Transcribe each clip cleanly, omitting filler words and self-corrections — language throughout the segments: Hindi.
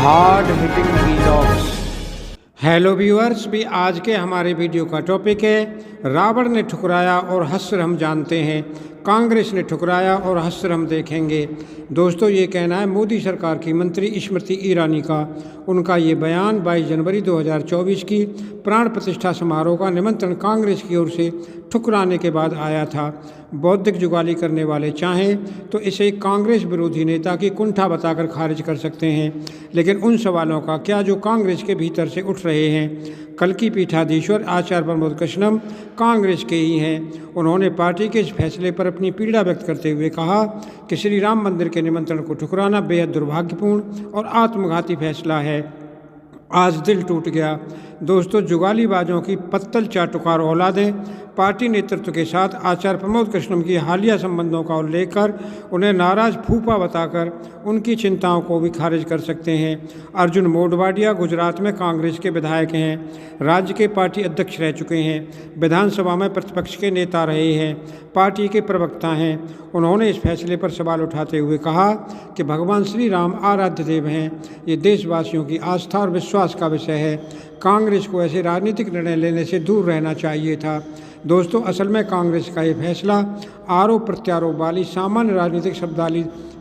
Hard hitting vlogs. Hello viewers, भी आज के हमारे वीडियो का टॉपिक है रावण ने ठुकराया और हश्र हम जानते हैं, कांग्रेस ने ठुकराया और हश्र हम देखेंगे। दोस्तों, ये कहना है मोदी सरकार की मंत्री स्मृति ईरानी का। उनका ये बयान 22 जनवरी 2024 की प्राण प्रतिष्ठा समारोह का निमंत्रण कांग्रेस की ओर से ठुकराने के बाद आया था। बौद्धिक जुगाली करने वाले चाहें तो इसे कांग्रेस विरोधी नेता की कुंठा बताकर खारिज कर सकते हैं, लेकिन उन सवालों का क्या जो कांग्रेस के भीतर से उठ रहे हैं। कल की पीठाधीश्वर आचार्य प्रमोद कृष्णम कांग्रेस के ही हैं। उन्होंने पार्टी के इस फैसले पर अपनी पीड़ा व्यक्त करते हुए कहा कि श्री राम मंदिर के निमंत्रण को ठुकराना बेहद दुर्भाग्यपूर्ण और आत्मघाती फैसला है। आज दिल टूट गया। दोस्तों, जुगालीबाजों की पत्तल चाटुकार औलादें पार्टी नेतृत्व के साथ आचार्य प्रमोद कृष्णम की हालिया संबंधों का उल्लेख कर उन्हें नाराज फूफा बताकर उनकी चिंताओं को भी खारिज कर सकते हैं। अर्जुन मोढवाडिया गुजरात में कांग्रेस के विधायक हैं, राज्य के पार्टी अध्यक्ष रह चुके हैं, विधानसभा में प्रतिपक्ष के नेता रहे हैं, पार्टी के प्रवक्ता हैं। उन्होंने इस फैसले पर सवाल उठाते हुए कहा कि भगवान श्री राम आराध्य देव हैं। ये देशवासियों की आस्था और विश्वास का विषय है। कांग्रेस को ऐसे राजनीतिक निर्णय लेने से दूर रहना चाहिए था। दोस्तों, असल में कांग्रेस का ये फैसला आरोप प्रत्यारोप वाली सामान्य राजनीतिक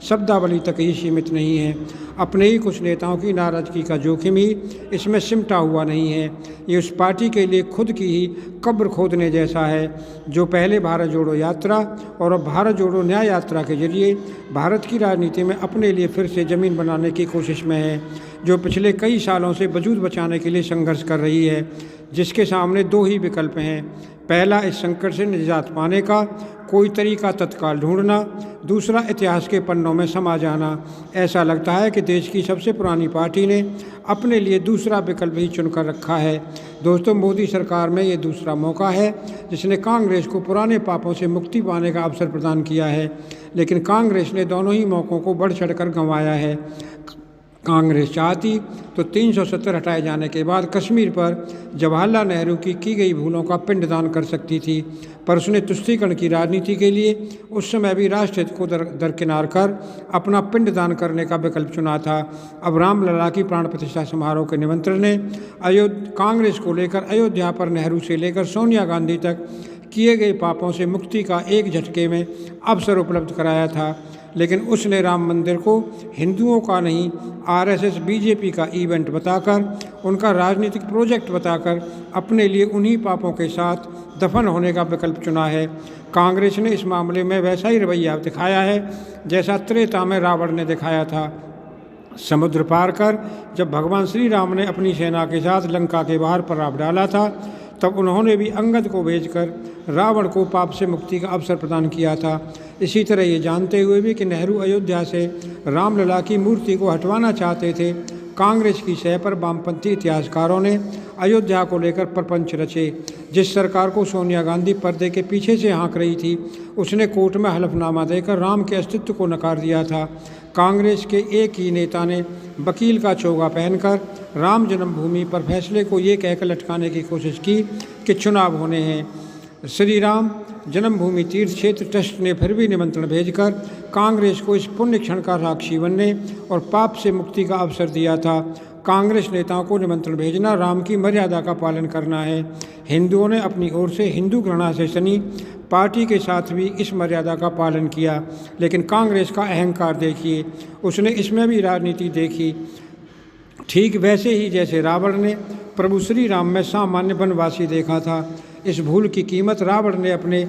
शब्दावली तक ही सीमित नहीं है। अपने ही कुछ नेताओं की नाराजगी का जोखिम ही इसमें सिमटा हुआ नहीं है। ये उस पार्टी के लिए खुद की ही कब्र खोदने जैसा है जो पहले भारत जोड़ो यात्रा और अब भारत जोड़ो न्याय यात्रा के जरिए भारत की राजनीति में अपने लिए फिर से ज़मीन बनाने की कोशिश में है, जो पिछले कई सालों से वजूद बचाने के लिए संघर्ष कर रही है, जिसके सामने दो ही विकल्प हैं। पहला, इस संकट से निजात पाने का कोई तरीका तत्काल ढूंढना, दूसरा इतिहास के पन्नों में समा जाना। ऐसा लगता है कि देश की सबसे पुरानी पार्टी ने अपने लिए दूसरा विकल्प ही चुनकर रखा है। दोस्तों, मोदी सरकार में ये दूसरा मौका है जिसने कांग्रेस को पुराने पापों से मुक्ति पाने का अवसर प्रदान किया है, लेकिन कांग्रेस ने दोनों ही मौक़ों को बढ़ चढ़कर गंवाया है। कांग्रेस चाहती तो 370 हटाए जाने के बाद कश्मीर पर जवाहरलाल नेहरू की गई भूलों का पिंडदान कर सकती थी, पर उसने तुष्टीकरण की राजनीति के लिए उस समय भी राष्ट्रहित को दरकिनार कर अपना पिंडदान करने का विकल्प चुना था। अब रामलला की प्राण प्रतिष्ठा समारोह के निमंत्रण ने कांग्रेस को लेकर अयोध्या पर नेहरू से लेकर सोनिया गांधी तक किए गए पापों से मुक्ति का एक झटके में अवसर उपलब्ध कराया था, लेकिन उसने राम मंदिर को हिंदुओं का नहीं आरएसएस बीजेपी का इवेंट बताकर, उनका राजनीतिक प्रोजेक्ट बताकर अपने लिए उन्हीं पापों के साथ दफन होने का विकल्प चुना है। कांग्रेस ने इस मामले में वैसा ही रवैया दिखाया है जैसा त्रेता में रावण ने दिखाया था। समुद्र पार कर जब भगवान श्री राम ने अपनी सेना के साथ लंका के बाहर प्रभाव डाला था, तब उन्होंने भी अंगद को भेजकर रावण को पाप से मुक्ति का अवसर प्रदान किया था। इसी तरह ये जानते हुए भी कि नेहरू अयोध्या से रामलला की मूर्ति को हटवाना चाहते थे, कांग्रेस की शय पर वामपंथी इतिहासकारों ने अयोध्या को लेकर प्रपंच रचे। जिस सरकार को सोनिया गांधी पर्दे के पीछे से हाँक रही थी, उसने कोर्ट में हलफनामा देकर राम के अस्तित्व को नकार दिया था। कांग्रेस के एक ही नेता ने वकील का चोगा पहनकर राम जन्मभूमि पर फैसले को ये कहकर लटकाने की कोशिश की कि चुनाव होने हैं। श्री राम जन्मभूमि तीर्थ क्षेत्र ट्रस्ट ने फिर भी निमंत्रण भेजकर कांग्रेस को इस पुण्य क्षण का साक्षी बनने और पाप से मुक्ति का अवसर दिया था। कांग्रेस नेताओं को निमंत्रण भेजना राम की मर्यादा का पालन करना है। हिंदुओं ने अपनी ओर से हिंदू घृणा से सनी पार्टी के साथ भी इस मर्यादा का पालन किया, लेकिन कांग्रेस का अहंकार देखिए, उसने इसमें भी राजनीति देखी, ठीक वैसे ही जैसे रावण ने प्रभु श्री राम में सामान्य वनवासी देखा था। इस भूल की कीमत रावण ने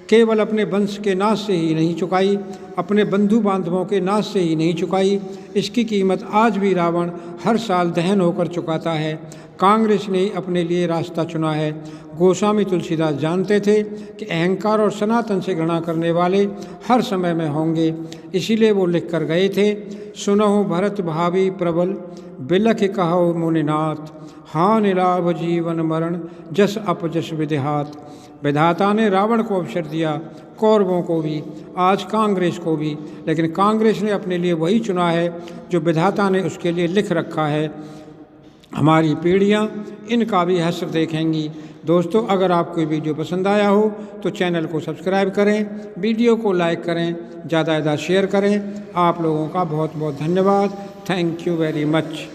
केवल अपने वंश के नाश से ही नहीं चुकाई, अपने बंधु बांधवों के नाश से ही नहीं चुकाई, इसकी कीमत आज भी रावण हर साल दहन होकर चुकाता है। कांग्रेस ने अपने लिए रास्ता चुना है। गोस्वामी तुलसीदास जानते थे कि अहंकार और सनातन से घृणा करने वाले हर समय में होंगे, इसीलिए वो लिख कर गए थे, सुनहु भरत भावी प्रबल बिलख कहो मुनिनाथ, हान लाभ जीवन मरण जस अपजस विदेहात। विधाता ने रावण को अवसर दिया, कौरवों को भी, आज कांग्रेस को भी, लेकिन कांग्रेस ने अपने लिए वही चुना है जो विधाता ने उसके लिए लिख रखा है। हमारी पीढ़ियाँ इनका भी हश्र देखेंगी। दोस्तों, अगर आपको ये वीडियो पसंद आया हो तो चैनल को सब्सक्राइब करें, वीडियो को लाइक करें, ज़्यादा से ज़्यादा शेयर करें। आप लोगों का बहुत बहुत धन्यवाद। Thank you very much.